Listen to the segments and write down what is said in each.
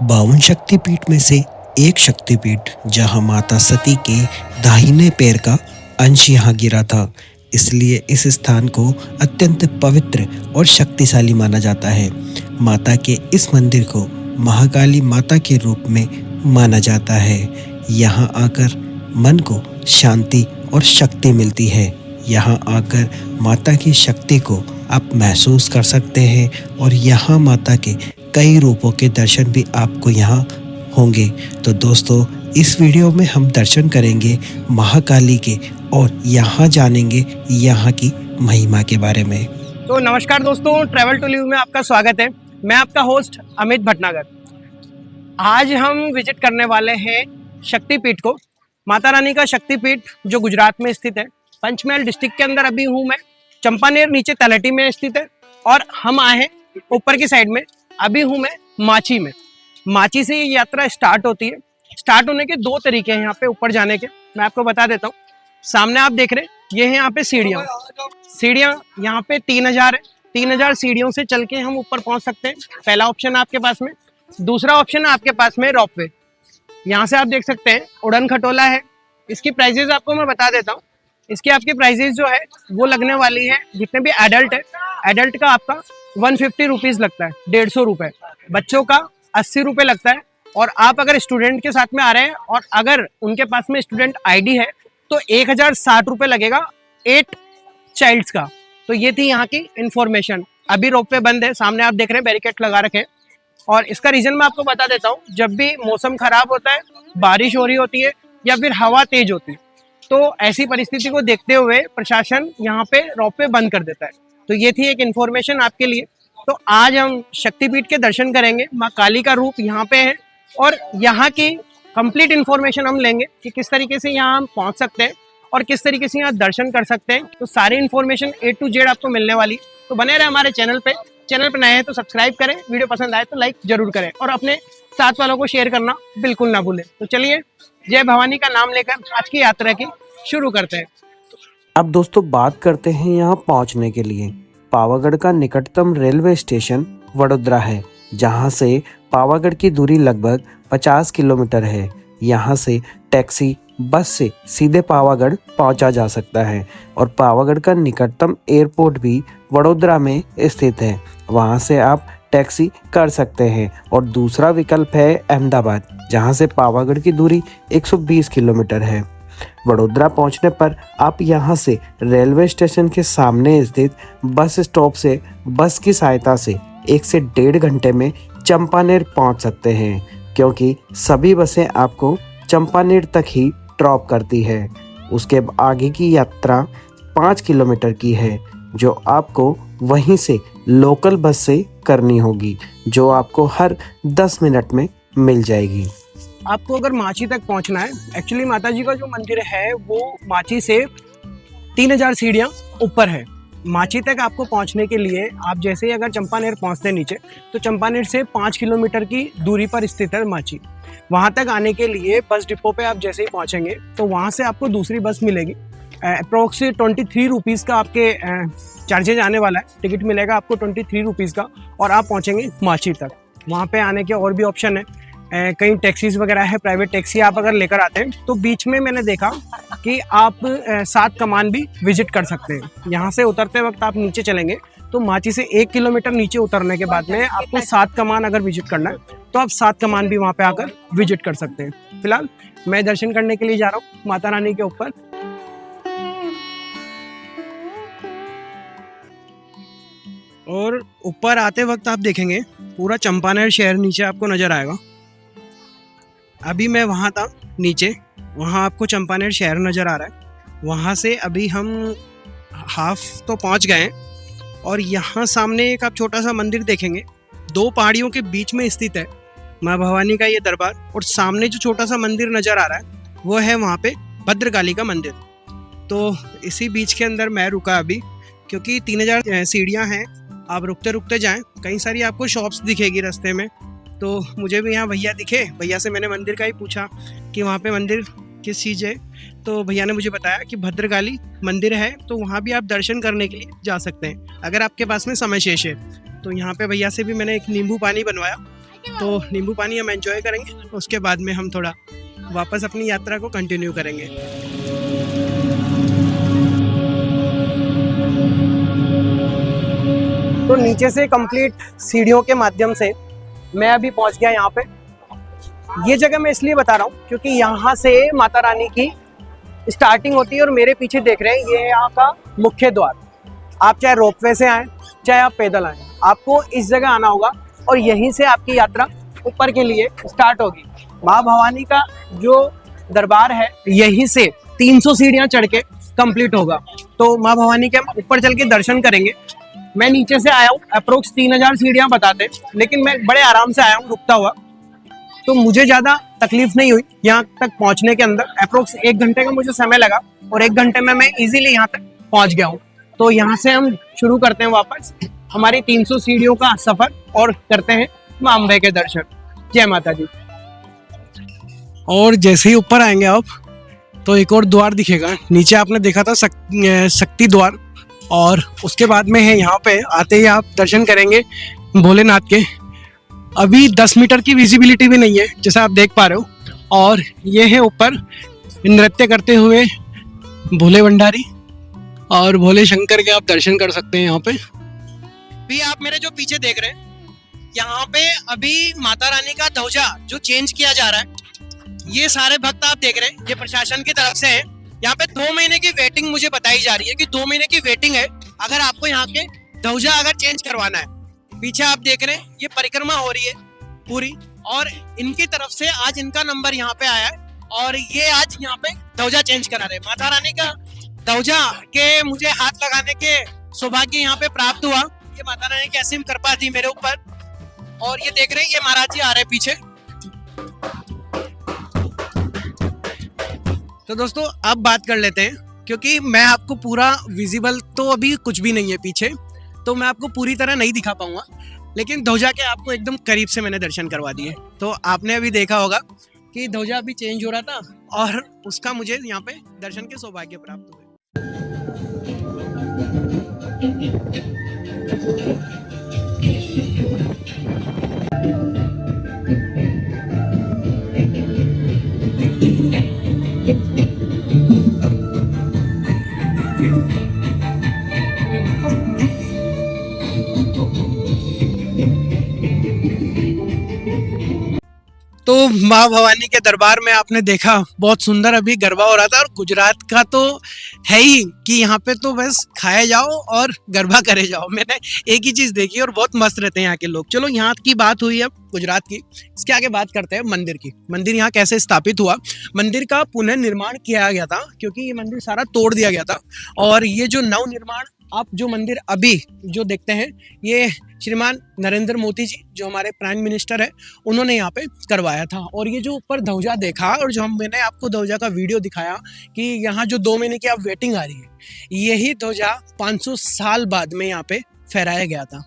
52 शक्तिपीठ में से एक शक्तिपीठ जहां माता सती के दाहिने पैर का अंश यहाँ गिरा था, इसलिए इस स्थान को अत्यंत पवित्र और शक्तिशाली माना जाता है। माता के इस मंदिर को महाकाली माता के रूप में माना जाता है। यहाँ आकर मन को शांति और शक्ति मिलती है। यहाँ आकर माता की शक्ति को आप महसूस कर सकते हैं और यहाँ माता के कई रूपों के दर्शन भी आपको यहाँ होंगे। तो दोस्तों, इस वीडियो में हम दर्शन करेंगे महाकाली के और यहाँ जानेंगे यहाँ की महिमा के बारे में। तो नमस्कार दोस्तों, ट्रैवल टू लिव में आपका स्वागत है। मैं आपका होस्ट अमित भटनागर। आज हम विजिट करने वाले हैं शक्तिपीठ को, माता रानी का शक्तिपीठ जो गुजरात में स्थित है। पंचमहल डिस्ट्रिक्ट के अंदर अभी हूँ मैं। चंपानेर नीचे तलहटी में स्थित है और हम आए हैं ऊपर की साइड में। अभी हूँ मैं माची में। माची से ये यात्रा स्टार्ट होती है। स्टार्ट होने के दो तरीके हैं यहाँ पे ऊपर जाने के, मैं आपको बता देता हूँ। सामने आप देख रहे हैं, ये है यहाँ पे सीढ़ियाँ यहाँ पे 3000 है। 3000 सीढ़ियों से चल के हम ऊपर पहुँच सकते हैं। पहला ऑप्शन है आपके पास में। दूसरा ऑप्शन है आपके पास में रोपवे। यहाँ से आप देख सकते हैं उड़न खटोला है। इसकी प्राइजेज आपको मैं बता देता हूँ। इसकी आपकी प्राइजेज जो है वो लगने वाली है, जितने भी एडल्ट है, एडल्ट का आपका 150 रुपीज़ लगता है, 150 रुपये। बच्चों का 80 रुपये लगता है। और आप अगर स्टूडेंट के साथ में आ रहे हैं और अगर उनके पास में स्टूडेंट आईडी है तो 1060 रुपये लगेगा 8 चाइल्ड्स का। तो ये थी यहाँ की इन्फॉर्मेशन। अभी रोपवे बंद है, सामने आप देख रहे हैं बैरिकेड लगा रखे हैं। और इसका रीज़न मैं आपको बता देता हूँ। जब भी मौसम खराब होता है, बारिश हो रही होती है या फिर हवा तेज होती है, तो ऐसी परिस्थिति को देखते हुए प्रशासन यहाँ पे रोपवे बंद कर देता है। तो ये थी एक इन्फॉर्मेशन आपके लिए। तो आज हम शक्तिपीठ के दर्शन करेंगे। माँ काली का रूप यहाँ पे है और यहाँ की कंप्लीट इन्फॉर्मेशन हम लेंगे कि किस तरीके से यहाँ हम पहुँच सकते हैं और किस तरीके से यहाँ दर्शन कर सकते हैं। तो सारी इन्फॉर्मेशन A to Z आपको मिलने वाली। तो बने रहे हमारे चैनल पे नए हैं तो सब्सक्राइब करें, वीडियो पसंद आए तो लाइक जरूर करें और अपने साथ वालों को शेयर करना बिल्कुल ना भूलें। तो चलिए, जय भवानी का नाम लेकर आज की यात्रा की शुरू करते हैं। अब दोस्तों, बात करते हैं यहाँ पहुँचने के लिए। पावागढ़ का निकटतम रेलवे स्टेशन वडोदरा है, जहाँ से पावागढ़ की दूरी लगभग 50 किलोमीटर है। यहाँ से टैक्सी, बस से सीधे पावागढ़ पहुंचा जा सकता है और पावागढ़ का निकटतम एयरपोर्ट भी वडोदरा में स्थित है। वहां से आप टैक्सी कर सकते हैं। और दूसरा विकल्प है अहमदाबाद, जहां से पावागढ़ की दूरी 120 किलोमीटर है। वडोदरा पहुंचने पर आप यहां से रेलवे स्टेशन के सामने स्थित बस स्टॉप से बस की सहायता से 1 से 1.5 घंटे में चंपानेर पहुंच सकते हैं, क्योंकि सभी बसें आपको चंपानेर तक ही ड्रॉप करती है। उसके आगे की यात्रा 5 किलोमीटर की है, जो आपको वहीं से लोकल बस से करनी होगी, जो आपको हर 10 मिनट में मिल जाएगी। आपको अगर माची तक पहुंचना है, एक्चुअली माता जी का जो मंदिर है वो माची से 3000 सीढ़ियाँ ऊपर है। माची तक आपको पहुंचने के लिए आप जैसे ही अगर चंपानेर पहुंचते हैं नीचे, तो चंपानेर से 5 किलोमीटर की दूरी पर स्थित है माची। वहां तक आने के लिए बस डिपो पे आप जैसे ही पहुंचेंगे तो वहां से आपको दूसरी बस मिलेगी। अप्रोक्स 23 रुपीज़ का आपके चार्जेज आने वाला है। टिकट मिलेगा आपको 23 रुपीज़ का और आप पहुंचेंगे माची तक। वहाँ पे आने के और भी ऑप्शन है, कई टैक्सीज वगैरह है। प्राइवेट टैक्सी आप अगर लेकर आते हैं तो बीच में मैंने देखा कि आप 7 कमान भी विजिट कर सकते हैं। यहाँ से उतरते वक्त आप नीचे चलेंगे तो माची से 1 किलोमीटर नीचे उतरने के बाद में आपको 7 कमान अगर विजिट करना है तो आप 7 कमान भी वहाँ पे आकर विजिट कर सकते हैं। फिलहाल मैं दर्शन करने के लिए जा रहा हूँ माता रानी के ऊपर। और ऊपर आते वक्त आप देखेंगे पूरा चंपानेर शहर नीचे आपको नजर आएगा। अभी मैं वहाँ था नीचे, वहाँ आपको चंपानेर शहर नज़र आ रहा है। वहाँ से अभी हम हाफ तो पहुँच गए हैं और यहाँ सामने एक आप छोटा सा मंदिर देखेंगे। 2 पहाड़ियों के बीच में स्थित है माँ भवानी का ये दरबार। और सामने जो छोटा सा मंदिर नज़र आ रहा है वो है वहाँ पे भद्रकाली का मंदिर। तो इसी बीच के अंदर मैं रुका अभी, क्योंकि 3000 सीढ़ियाँ हैं। आप रुकते रुकते जाएँ, कई सारी आपको शॉप्स दिखेगी रास्ते में। तो मुझे भी यहाँ भैया दिखे। भैया से मैंने मंदिर का ही पूछा कि वहाँ पे मंदिर किस चीज़ है, तो भैया ने मुझे बताया कि भद्रकाली मंदिर है, तो वहाँ भी आप दर्शन करने के लिए जा सकते हैं अगर आपके पास में समय शेष है। तो यहाँ पे भैया से भी मैंने एक नींबू पानी बनवाया तो नींबू पानी हम एंजॉय करेंगे, उसके बाद में हम थोड़ा वापस अपनी यात्रा को कंटिन्यू करेंगे। तो नीचे से कंप्लीट सीढ़ियों के माध्यम से मैं अभी पहुंच गया यहाँ पे। ये जगह मैं इसलिए बता रहा हूँ क्योंकि यहाँ से माता रानी की स्टार्टिंग होती है और मेरे पीछे देख रहे हैं ये है यहाँ का मुख्य द्वार। आप चाहे रोपवे से आए चाहे आप पैदल आए, आपको इस जगह आना होगा और यहीं से आपकी यात्रा ऊपर के लिए स्टार्ट होगी। माँ भवानी का जो दरबार है यहीं से 300 सीढ़ियाँ चढ़ के कंप्लीट होगा। तो माँ भवानी के हम ऊपर चल के दर्शन करेंगे। मैं नीचे से आया हूँ, अप्रोक्स 3000 सीढ़ियाँ बताते, लेकिन मैं बड़े आराम से आया हूँ रुकता हुआ, तो मुझे ज़्यादा तकलीफ नहीं हुई यहाँ तक पहुँचने के अंदर। अप्रोक्स 1 घंटे का मुझे समय लगा और 1 घंटे में मैं इजीली यहाँ तक पहुँच गया हूँ। तो यहाँ से हम शुरू करते हैं वापस हमारी 300 सीढ़ियों का सफर और करते हैं मां अम्बे के दर्शन। जय माता दी। और जैसे ही ऊपर आएंगे आप तो एक और द्वार दिखेगा। नीचे आपने देखा था शक्ति द्वार, और उसके बाद में है यहाँ पे आते ही आप दर्शन करेंगे भोलेनाथ के। अभी 10 मीटर की विजिबिलिटी भी नहीं है जैसा आप देख पा रहे हो, और ये है ऊपर नृत्य करते हुए भोले भंडारी और भोले शंकर के आप दर्शन कर सकते हैं यहाँ पे। भी आप मेरे जो पीछे देख रहे हैं यहाँ पे अभी माता रानी का ध्वजा जो चेंज किया जा रहा है, ये सारे भक्त आप देख रहे हैं, ये प्रशासन की तरफ से है। यहाँ पे 2 महीने की वेटिंग मुझे बताई जा रही है कि 2 महीने की वेटिंग है अगर आपको यहाँ के ध्वजा अगर चेंज करवाना है। पीछे आप देख रहे हैं ये परिक्रमा हो रही है पूरी, और इनकी तरफ से आज इनका नंबर यहाँ पे आया है और ये आज यहाँ पे ध्वजा चेंज करा रहे हैं। माता रानी का ध्वजा के मुझे हाथ लगाने के सौभाग्य यहाँ पे प्राप्त हुआ। ये माता रानी की असीम कृपा थी मेरे ऊपर। और ये देख रहे हैं ये महाराज जी आ रहे हैं पीछे। तो दोस्तों अब बात कर लेते हैं, क्योंकि मैं आपको पूरा विजिबल तो अभी कुछ भी नहीं है पीछे, तो मैं आपको पूरी तरह नहीं दिखा पाऊंगा, लेकिन ध्वजा के आपको एकदम करीब से मैंने दर्शन करवा दिए। तो आपने अभी देखा होगा कि ध्वजा अभी चेंज हो रहा था और उसका मुझे यहाँ पे दर्शन के सौभाग्य प्राप्त हुए। तो माँ भवानी के दरबार में आपने देखा बहुत सुंदर अभी गरबा हो रहा था, और गुजरात का तो है ही कि यहाँ पे तो बस खाए जाओ और गरबा करे जाओ। मैंने एक ही चीज़ देखी और बहुत मस्त रहते हैं यहाँ के लोग। चलो यहाँ की बात हुई अब गुजरात की, इसके आगे बात करते हैं मंदिर की। मंदिर यहाँ कैसे स्थापित हुआ। मंदिर का पुनर्निर्माण किया गया था क्योंकि ये मंदिर सारा तोड़ दिया गया था, और ये जो नवनिर्माण आप जो मंदिर अभी जो देखते हैं ये श्रीमान नरेंद्र मोदी जी जो हमारे प्राइम मिनिस्टर है उन्होंने यहाँ पे करवाया था। और ये जो ऊपर ध्वजा देखा और जो मैंने आपको ध्वजा का वीडियो दिखाया कि यहाँ जो 2 महीने की आप वेटिंग आ रही है, यही ध्वजा 500 साल बाद में यहाँ पे फहराया गया था।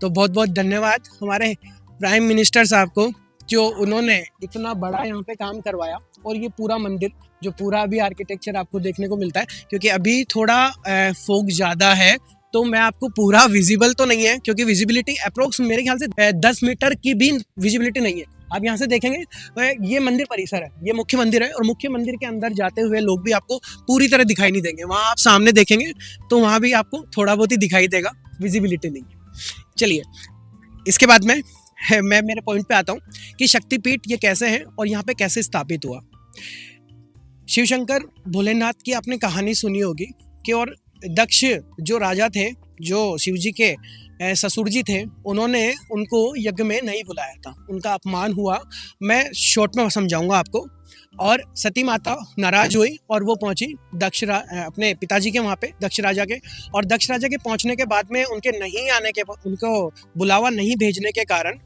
तो बहुत बहुत धन्यवाद हमारे प्राइम मिनिस्टर साहब को जो उन्होंने इतना बड़ा यहाँ पे काम करवाया। और ये पूरा मंदिर जो पूरा अभी आर्किटेक्चर आपको देखने को मिलता है, क्योंकि अभी थोड़ा फोग ज़्यादा है तो मैं आपको पूरा विजिबल तो नहीं है, क्योंकि विजिबिलिटी अप्रोक्स मेरे ख्याल से 10 मीटर की भी विजिबिलिटी नहीं है। आप यहाँ से देखेंगे तो ये मंदिर परिसर है, ये मुख्य मंदिर है, और मुख्य मंदिर के अंदर जाते हुए लोग भी आपको पूरी तरह दिखाई नहीं देंगे। वहाँ आप सामने देखेंगे तो वहाँ भी आपको थोड़ा बहुत ही दिखाई देगा, विजिबिलिटी नहीं है। चलिए इसके बाद में मैं मेरे पॉइंट पे आता हूँ कि शक्तिपीठ ये कैसे है और यहाँ पे कैसे स्थापित हुआ। शिव शंकर भोलेनाथ की आपने कहानी सुनी होगी कि और दक्ष जो राजा थे, जो शिव जी के ससुर जी थे, उन्होंने उनको यज्ञ में नहीं बुलाया था, उनका अपमान हुआ। मैं शॉर्ट में समझाऊंगा आपको। और सती माता नाराज हुई और वो पहुंची अपने पिताजी के वहाँ पे, दक्ष राजा के। और दक्ष राजा के पहुंचने के बाद में उनके नहीं आने के, उनको बुलावा नहीं भेजने के कारण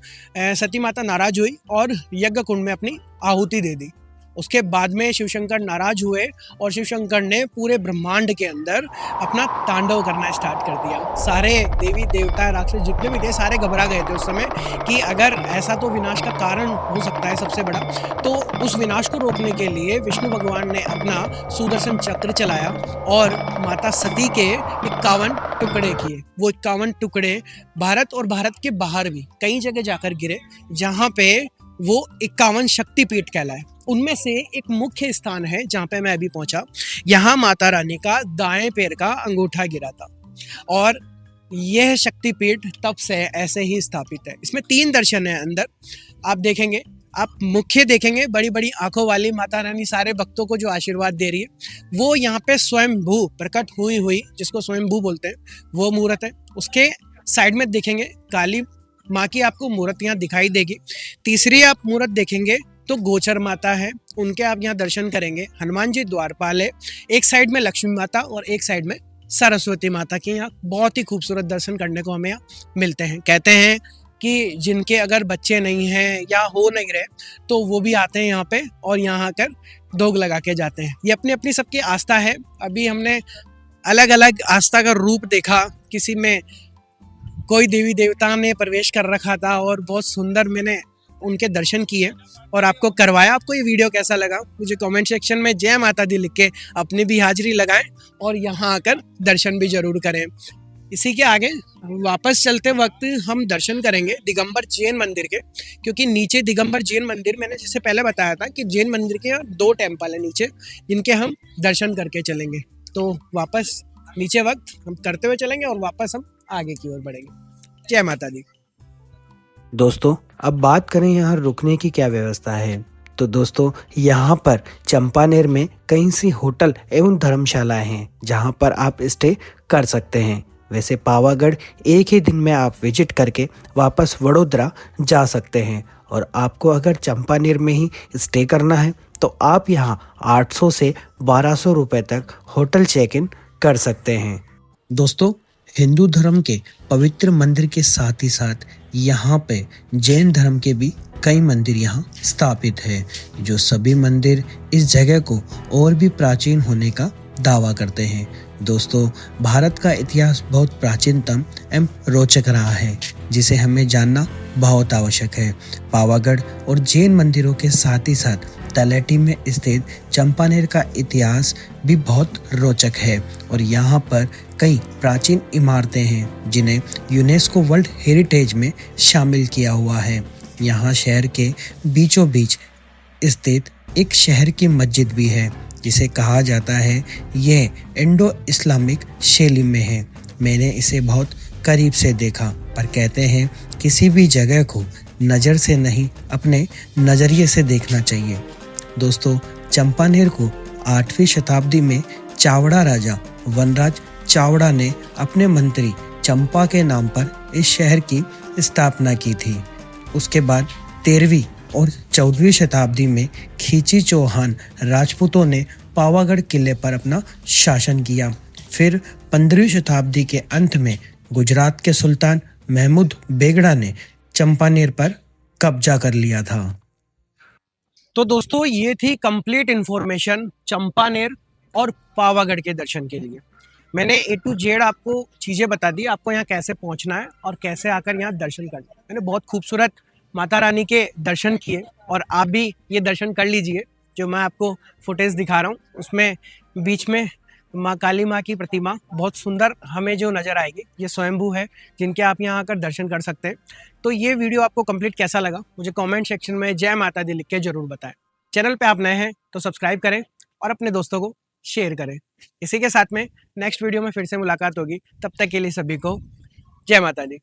सती माता नाराज हुई और यज्ञ कुंड में अपनी आहुति दे दी। उसके बाद में शिव शंकर नाराज हुए और शिव शंकर ने पूरे ब्रह्मांड के अंदर अपना तांडव करना स्टार्ट कर दिया। सारे देवी देवता राक्षस जितने भी थे सारे घबरा गए थे उस समय कि अगर ऐसा तो विनाश का कारण हो सकता है सबसे बड़ा। तो उस विनाश को रोकने के लिए विष्णु भगवान ने अपना सुदर्शन चक्र चलाया और माता सती के 51 टुकड़े किए। वो 51 टुकड़े भारत और भारत के बाहर भी कई जगह जाकर गिरे जहाँ पे वो 51 शक्तिपीठ कहलाए। उनमें से एक मुख्य स्थान है जहाँ पे मैं अभी पहुंचा। यहाँ माता रानी का दाएं पैर का अंगूठा गिरा था और यह शक्तिपीठ तब से ऐसे ही स्थापित है। इसमें 3 दर्शन है अंदर। आप देखेंगे, आप मुख्य देखेंगे, बड़ी बड़ी आंखों वाली माता रानी सारे भक्तों को जो आशीर्वाद दे रही है वो यहाँ पे स्वयंभू प्रकट हुई जिसको स्वयंभू बोलते हैं वो मूर्त है। उसके साइड में देखेंगे काली माँ की आपको मूर्त यहाँ दिखाई देगी। तीसरी आप मूर्त देखेंगे तो गोचर माता है, उनके आप यहाँ दर्शन करेंगे। हनुमान जी द्वारपाल है, एक साइड में लक्ष्मी माता और एक साइड में सरस्वती माता के यहाँ बहुत ही खूबसूरत दर्शन करने को हमें यहाँ मिलते हैं। कहते हैं कि जिनके अगर बच्चे नहीं हैं या हो नहीं रहे तो वो भी आते हैं यहाँ पे और यहाँ आकर दोग लगा के जाते हैं। ये अपनी अपनी सबकी आस्था है। अभी हमने अलग अलग आस्था का रूप देखा। किसी में कोई देवी देवता ने प्रवेश कर रखा था और बहुत सुंदर मैंने उनके दर्शन किए और आपको करवाया। आपको ये वीडियो कैसा लगा मुझे कमेंट सेक्शन में जय माता दी लिख के अपनी भी हाजिरी लगाएं और यहाँ आकर दर्शन भी जरूर करें। इसी के आगे वापस चलते वक्त हम दर्शन करेंगे दिगंबर जैन मंदिर के, क्योंकि नीचे दिगंबर जैन मंदिर मैंने जैसे पहले बताया था कि जैन मंदिर के यहाँ 2 टेम्पल है नीचे जिनके हम दर्शन करके चलेंगे। तो वापस नीचे वक्त हम करते हुए चलेंगे और वापस हम आगे की ओर बढ़ेंगे। जय माता दी। दोस्तों अब बात करें यहाँ रुकने की क्या व्यवस्था है। तो दोस्तों यहाँ पर चंपानेर में कई सी होटल एवं धर्मशालाएं हैं जहाँ पर आप स्टे कर सकते हैं। वैसे पावागढ़ एक ही दिन में आप विजिट करके वापस वडोदरा जा सकते हैं और आपको अगर चंपानेर में ही स्टे करना है तो आप यहाँ 800 से 1200 रुपये तक होटल चेक इन कर सकते हैं। दोस्तों हिंदू धर्म के पवित्र मंदिर के साथ ही साथ यहाँ पे जैन धर्म के भी कई मंदिर यहाँ स्थापित है, जो सभी मंदिर इस जगह को और भी प्राचीन होने का दावा करते हैं। दोस्तों भारत का इतिहास बहुत प्राचीनतम एवं रोचक रहा है जिसे हमें जानना बहुत आवश्यक है। पावागढ़ और जैन मंदिरों के साथ ही साथ तलेटी में स्थित चंपानेर का इतिहास भी बहुत रोचक है और यहाँ पर कई प्राचीन इमारतें हैं जिन्हें यूनेस्को वर्ल्ड हेरिटेज में शामिल किया हुआ है। यहाँ शहर के बीचों बीच स्थित एक शहर की मस्जिद भी है जिसे कहा जाता है यह इंडो इस्लामिक शैली में है। मैंने इसे बहुत करीब से देखा, पर कहते हैं किसी भी जगह को नज़र से नहीं अपने नज़रिए से देखना चाहिए। दोस्तों चंपानेर को 8वीं शताब्दी में चावड़ा राजा वनराज चावड़ा ने अपने मंत्री चंपा के नाम पर इस शहर की स्थापना की थी। उसके बाद 13वीं और 14वीं शताब्दी में खींची चौहान राजपूतों ने पावागढ़ किले पर अपना शासन किया। फिर 15वीं शताब्दी के अंत में गुजरात के सुल्तान महमूद बेगड़ा ने चंपानेर पर कब्जा कर लिया था। तो दोस्तों ये थी कंप्लीट इन्फॉर्मेशन चंपानेर और पावागढ़ के दर्शन के लिए। मैंने A to Z आपको चीज़ें बता दी, आपको यहाँ कैसे पहुँचना है और कैसे आकर यहाँ दर्शन करना है। मैंने बहुत खूबसूरत माता रानी के दर्शन किए और आप भी ये दर्शन कर लीजिए। जो मैं आपको फुटेज दिखा रहा हूँ उसमें बीच में माँ काली माँ की प्रतिमा बहुत सुंदर हमें जो नज़र आएगी, ये स्वयंभू है जिनके आप यहाँ आकर दर्शन कर सकते हैं। तो ये वीडियो आपको कंप्लीट कैसा लगा मुझे कमेंट सेक्शन में जय माता दी लिख के ज़रूर बताएं। चैनल पे आप नए हैं तो सब्सक्राइब करें और अपने दोस्तों को शेयर करें। इसी के साथ में नेक्स्ट वीडियो में फिर से मुलाकात होगी। तब तक के लिए सभी को जय माता दी।